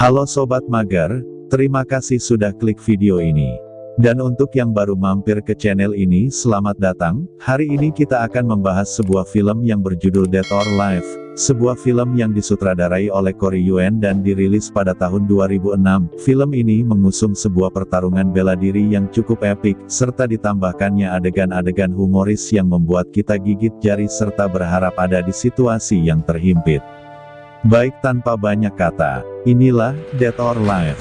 Halo Sobat Mager, terima kasih sudah klik video ini. Dan untuk yang baru mampir ke channel ini, selamat datang. Hari ini kita akan membahas sebuah film yang berjudul Dead or Alive, sebuah film yang disutradarai oleh Corey Yuen dan dirilis pada tahun 2006. Film ini mengusung sebuah pertarungan bela diri yang cukup epik, serta ditambahkannya adegan-adegan humoris yang membuat kita gigit jari serta berharap ada di situasi yang terhimpit. Baik tanpa banyak kata, inilah Dead or Alive.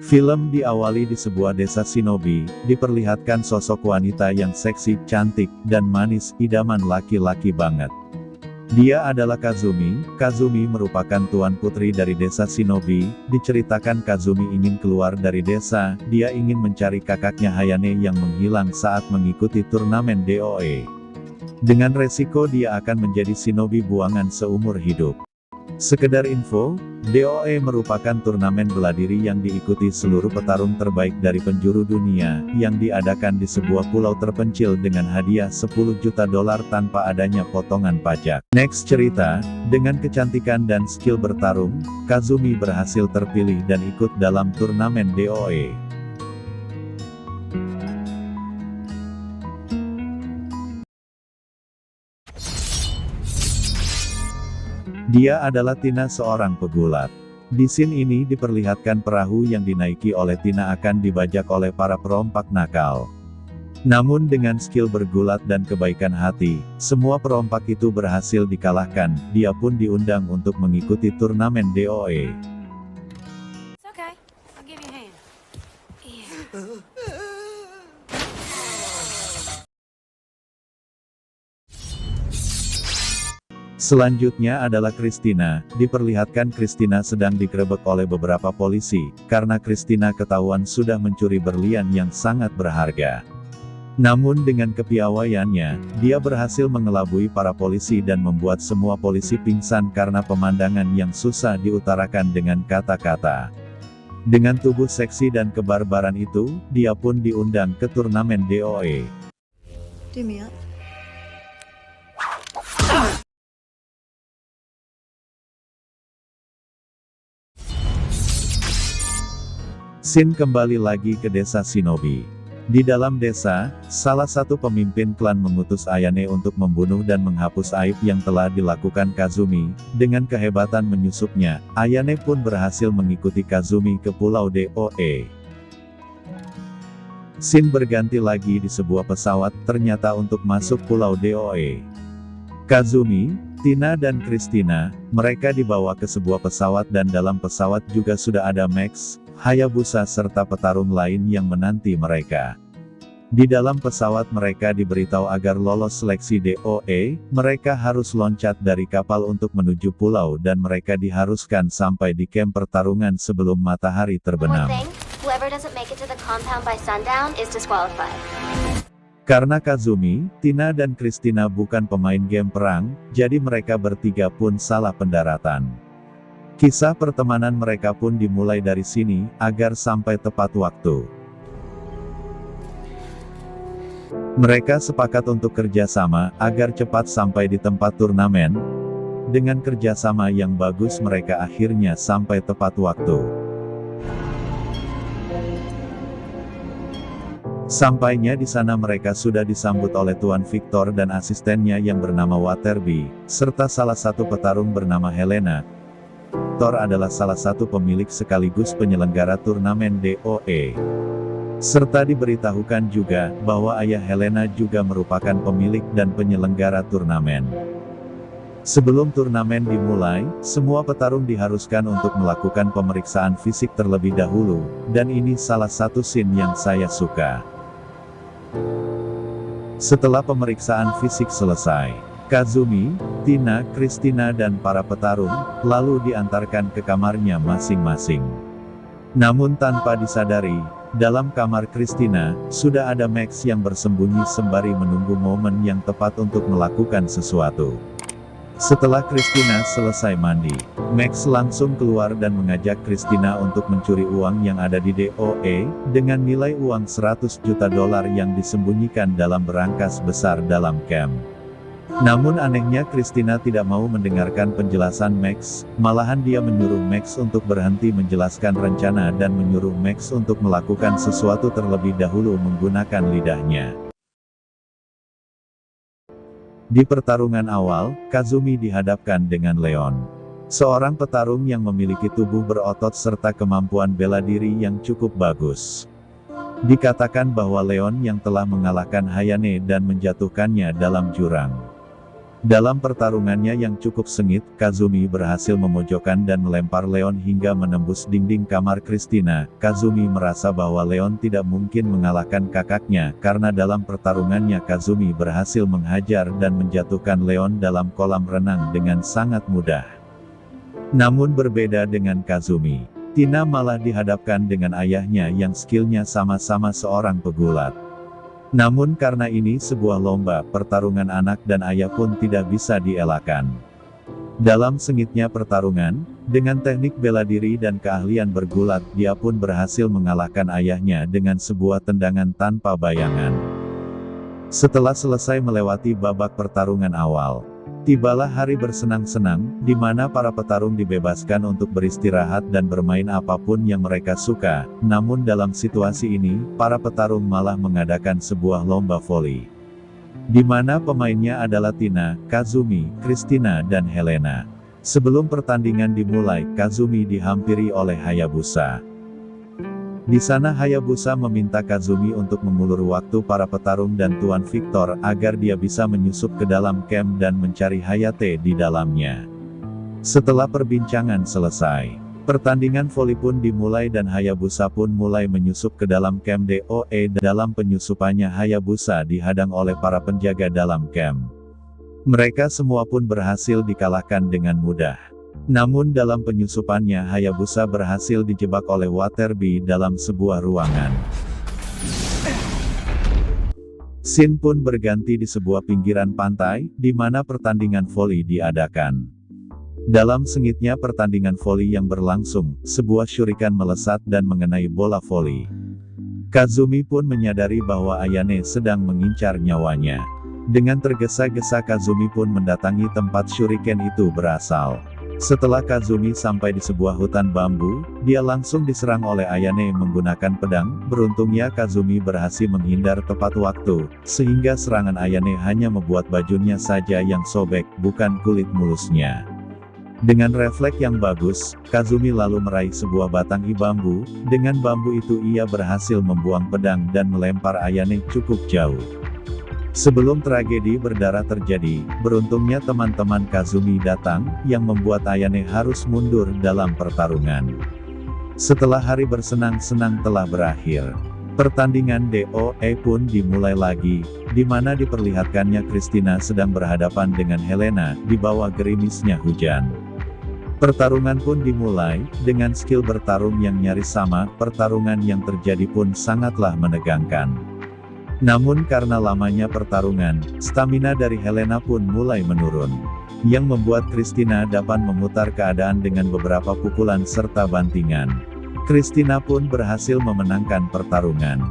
Film diawali di sebuah desa shinobi, diperlihatkan sosok wanita yang seksi, cantik, dan manis, idaman laki-laki banget. Dia adalah Kazumi. Kazumi merupakan tuan putri dari desa shinobi. Diceritakan Kazumi ingin keluar dari desa, dia ingin mencari kakaknya Hayane yang menghilang saat mengikuti turnamen DOE. Dengan resiko dia akan menjadi shinobi buangan seumur hidup. Sekedar info, DOE merupakan turnamen bela diri yang diikuti seluruh petarung terbaik dari penjuru dunia, yang diadakan di sebuah pulau terpencil dengan hadiah $10 juta tanpa adanya potongan pajak. Next cerita, dengan kecantikan dan skill bertarung, Kazumi berhasil terpilih dan ikut dalam turnamen DOE. Dia adalah Tina, seorang pegulat. Di scene ini diperlihatkan perahu yang dinaiki oleh Tina akan dibajak oleh para perompak nakal. Namun dengan skill bergulat dan kebaikan hati, semua perompak itu berhasil dikalahkan. Dia pun diundang untuk mengikuti turnamen DOE. It's okay. I'll give you a hand. Yeah. Selanjutnya adalah Christina. Diperlihatkan Christina sedang digerebek oleh beberapa polisi, karena Christina ketahuan sudah mencuri berlian yang sangat berharga. Namun dengan kepiawaiannya, dia berhasil mengelabui para polisi dan membuat semua polisi pingsan karena pemandangan yang susah diutarakan dengan kata-kata. Dengan tubuh seksi dan kebarbaran itu, dia pun diundang ke turnamen DOE. Do me up. Scene kembali lagi ke desa shinobi. Di dalam desa, salah satu pemimpin klan mengutus Ayane untuk membunuh dan menghapus aib yang telah dilakukan Kazumi. Dengan kehebatan menyusupnya, Ayane pun berhasil mengikuti Kazumi ke pulau DOE. Scene berganti lagi di sebuah pesawat, ternyata untuk masuk pulau DOE. Kazumi, Tina dan Christina, mereka dibawa ke sebuah pesawat dan dalam pesawat juga sudah ada Max, Hayabusa serta petarung lain yang menanti mereka. Di dalam pesawat mereka diberitahu agar lolos seleksi DOE, mereka harus loncat dari kapal untuk menuju pulau dan mereka diharuskan sampai di camp pertarungan sebelum matahari terbenam. One thing, whoever doesn't make it to the compound by sundown is disqualified. Karena Kazumi, Tina dan Christina bukan pemain game perang, jadi mereka bertiga pun salah pendaratan. Kisah pertemanan mereka pun dimulai dari sini, agar sampai tepat waktu. Mereka sepakat untuk kerjasama, agar cepat sampai di tempat turnamen. Dengan kerjasama yang bagus mereka akhirnya sampai tepat waktu. Sampainya di sana mereka sudah disambut oleh Tuan Victor dan asistennya yang bernama Waterby, serta salah satu petarung bernama Helena. Victor adalah salah satu pemilik sekaligus penyelenggara turnamen DOE. Serta diberitahukan juga, bahwa ayah Helena juga merupakan pemilik dan penyelenggara turnamen. Sebelum turnamen dimulai, semua petarung diharuskan untuk melakukan pemeriksaan fisik terlebih dahulu, dan ini salah satu scene yang saya suka. Setelah pemeriksaan fisik selesai, Kazumi, Tina, Christina dan para petarung, lalu diantarkan ke kamarnya masing-masing. Namun tanpa disadari, dalam kamar Christina, sudah ada Max yang bersembunyi sembari menunggu momen yang tepat untuk melakukan sesuatu. Setelah Christina selesai mandi, Max langsung keluar dan mengajak Christina untuk mencuri uang yang ada di DOE, dengan nilai uang $100 juta yang disembunyikan dalam berangkas besar dalam camp. Namun anehnya Christina tidak mau mendengarkan penjelasan Max, malahan dia menyuruh Max untuk berhenti menjelaskan rencana dan menyuruh Max untuk melakukan sesuatu terlebih dahulu menggunakan lidahnya. Di pertarungan awal, Kazumi dihadapkan dengan Leon. Seorang petarung yang memiliki tubuh berotot serta kemampuan bela diri yang cukup bagus. Dikatakan bahwa Leon yang telah mengalahkan Hayane dan menjatuhkannya dalam jurang. Dalam pertarungannya yang cukup sengit, Kazumi berhasil memojokkan dan melempar Leon hingga menembus dinding kamar Christina. Kazumi merasa bahwa Leon tidak mungkin mengalahkan kakaknya, karena dalam pertarungannya Kazumi berhasil menghajar dan menjatuhkan Leon dalam kolam renang dengan sangat mudah. Namun berbeda dengan Kazumi, Tina malah dihadapkan dengan ayahnya yang skillnya sama-sama seorang pegulat. Namun karena ini sebuah lomba, pertarungan anak dan ayah pun tidak bisa dielakkan. Dalam sengitnya pertarungan, dengan teknik bela diri dan keahlian bergulat, dia pun berhasil mengalahkan ayahnya dengan sebuah tendangan tanpa bayangan. Setelah selesai melewati babak pertarungan awal, tibalah hari bersenang-senang, di mana para petarung dibebaskan untuk beristirahat dan bermain apapun yang mereka suka. Namun dalam situasi ini, para petarung malah mengadakan sebuah lomba voli, di mana pemainnya adalah Tina, Kazumi, Christina dan Helena. Sebelum pertandingan dimulai, Kazumi dihampiri oleh Hayabusa. Di sana Hayabusa meminta Kazumi untuk mengulur waktu para petarung dan Tuan Victor agar dia bisa menyusup ke dalam camp dan mencari Hayate di dalamnya. Setelah perbincangan selesai, pertandingan voli pun dimulai dan Hayabusa pun mulai menyusup ke dalam camp DOE. Dalam penyusupannya Hayabusa dihadang oleh para penjaga dalam camp. Mereka semua pun berhasil dikalahkan dengan mudah. Namun dalam penyusupannya Hayabusa berhasil dijebak oleh Waterby dalam sebuah ruangan. Scene pun berganti di sebuah pinggiran pantai, di mana pertandingan voli diadakan. Dalam sengitnya pertandingan voli yang berlangsung, sebuah shuriken melesat dan mengenai bola voli. Kazumi pun menyadari bahwa Ayane sedang mengincar nyawanya. Dengan tergesa-gesa Kazumi pun mendatangi tempat shuriken itu berasal. Setelah Kazumi sampai di sebuah hutan bambu, dia langsung diserang oleh Ayane menggunakan pedang. Beruntungnya Kazumi berhasil menghindar tepat waktu, sehingga serangan Ayane hanya membuat bajunya saja yang sobek, bukan kulit mulusnya. Dengan refleks yang bagus, Kazumi lalu meraih sebuah batang bambu. Dengan bambu itu ia berhasil membuang pedang dan melempar Ayane cukup jauh. Sebelum tragedi berdarah terjadi, beruntungnya teman-teman Kazumi datang, yang membuat Ayane harus mundur dalam pertarungan. Setelah hari bersenang-senang telah berakhir, pertandingan DOE pun dimulai lagi, di mana diperlihatkannya Christina sedang berhadapan dengan Helena, di bawah gerimisnya hujan. Pertarungan pun dimulai, dengan skill bertarung yang nyaris sama. Pertarungan yang terjadi pun sangatlah menegangkan. Namun karena lamanya pertarungan, stamina dari Helena pun mulai menurun, yang membuat Christina dapat memutar keadaan dengan beberapa pukulan serta bantingan. Christina pun berhasil memenangkan pertarungan.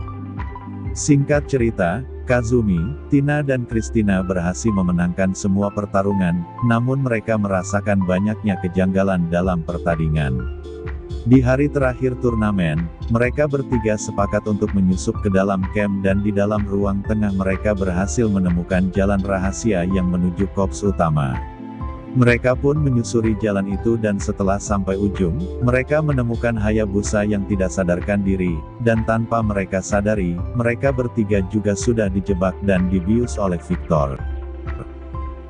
Singkat cerita, Kazumi, Tina dan Christina berhasil memenangkan semua pertarungan, namun mereka merasakan banyaknya kejanggalan dalam pertandingan. Di hari terakhir turnamen, mereka bertiga sepakat untuk menyusup ke dalam camp dan di dalam ruang tengah mereka berhasil menemukan jalan rahasia yang menuju korps utama. Mereka pun menyusuri jalan itu dan setelah sampai ujung, mereka menemukan Hayabusa yang tidak sadarkan diri, dan tanpa mereka sadari, mereka bertiga juga sudah dijebak dan dibius oleh Victor.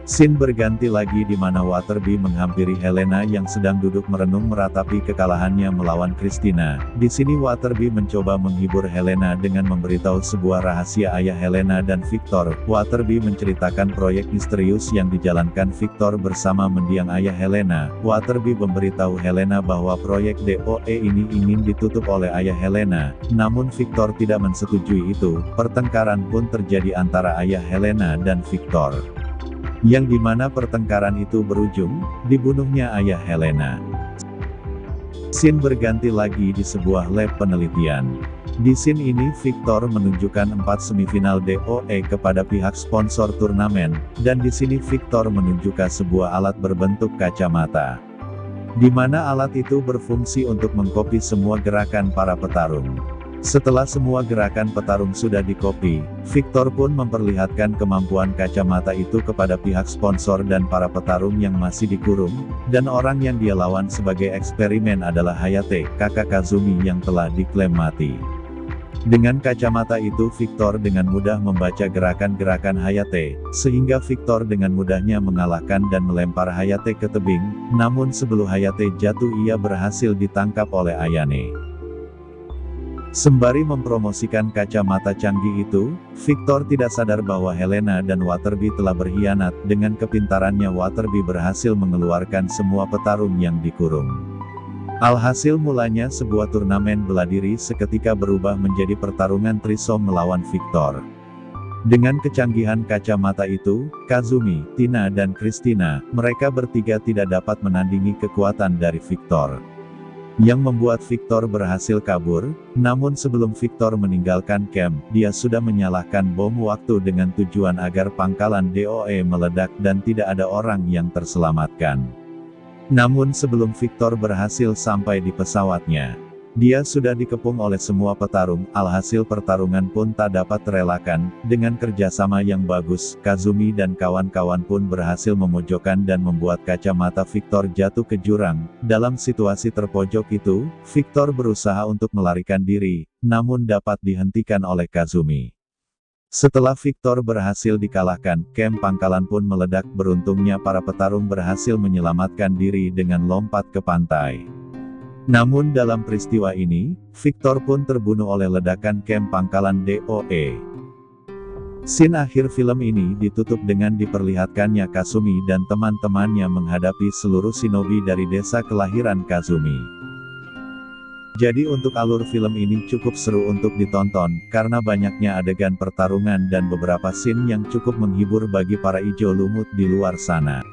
Scene berganti lagi di mana Waterby menghampiri Helena yang sedang duduk merenung meratapi kekalahannya melawan Christina. Di sini Waterby mencoba menghibur Helena dengan memberitahu sebuah rahasia ayah Helena dan Victor. Waterby menceritakan proyek misterius yang dijalankan Victor bersama mendiang ayah Helena. Waterby memberitahu Helena bahwa proyek DOE ini ingin ditutup oleh ayah Helena, namun Victor tidak mensetujui itu. Pertengkaran pun terjadi antara ayah Helena dan Victor, yang dimana pertengkaran itu berujung, dibunuhnya ayah Helena. Scene berganti lagi di sebuah lab penelitian. Di scene ini Victor menunjukkan 4 semifinal DOE kepada pihak sponsor turnamen, dan di sini Victor menunjukkan sebuah alat berbentuk kacamata, di mana alat itu berfungsi untuk mengcopy semua gerakan para petarung. Setelah semua gerakan petarung sudah dikopi, Victor pun memperlihatkan kemampuan kacamata itu kepada pihak sponsor dan para petarung yang masih dikurung, dan orang yang dia lawan sebagai eksperimen adalah Hayate, kakak Kazumi yang telah diklaim mati. Dengan kacamata itu Victor dengan mudah membaca gerakan-gerakan Hayate, sehingga Victor dengan mudahnya mengalahkan dan melempar Hayate ke tebing, namun sebelum Hayate jatuh ia berhasil ditangkap oleh Ayane. Sembari mempromosikan kacamata canggih itu, Victor tidak sadar bahwa Helena dan Waterby telah berkhianat. Dengan kepintarannya Waterby berhasil mengeluarkan semua petarung yang dikurung. Alhasil mulanya sebuah turnamen bela diri seketika berubah menjadi pertarungan trisom melawan Victor. Dengan kecanggihan kacamata itu, Kazumi, Tina dan Christina, mereka bertiga tidak dapat menandingi kekuatan dari Victor, yang membuat Victor berhasil kabur. Namun sebelum Victor meninggalkan camp, dia sudah menyalakan bom waktu dengan tujuan agar pangkalan DOE meledak dan tidak ada orang yang terselamatkan. Namun sebelum Victor berhasil sampai di pesawatnya, dia sudah dikepung oleh semua petarung. Alhasil pertarungan pun tak dapat terelakkan. Dengan kerjasama yang bagus, Kazumi dan kawan-kawan pun berhasil memojokkan dan membuat kacamata Victor jatuh ke jurang. Dalam situasi terpojok itu, Victor berusaha untuk melarikan diri, namun dapat dihentikan oleh Kazumi. Setelah Victor berhasil dikalahkan, camp pangkalan pun meledak. Beruntungnya para petarung berhasil menyelamatkan diri dengan lompat ke pantai. Namun dalam peristiwa ini, Victor pun terbunuh oleh ledakan camp pangkalan DOE. Scene akhir film ini ditutup dengan diperlihatkannya Kazumi dan teman-temannya menghadapi seluruh shinobi dari desa kelahiran Kazumi. Jadi untuk alur film ini cukup seru untuk ditonton, karena banyaknya adegan pertarungan dan beberapa scene yang cukup menghibur bagi para ijo lumut di luar sana.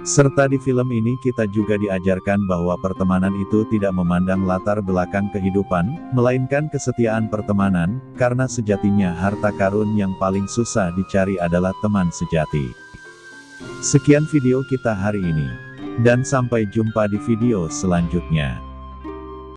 Serta di film ini kita juga diajarkan bahwa pertemanan itu tidak memandang latar belakang kehidupan, melainkan kesetiaan pertemanan, karena sejatinya harta karun yang paling susah dicari adalah teman sejati. Sekian video kita hari ini, dan sampai jumpa di video selanjutnya.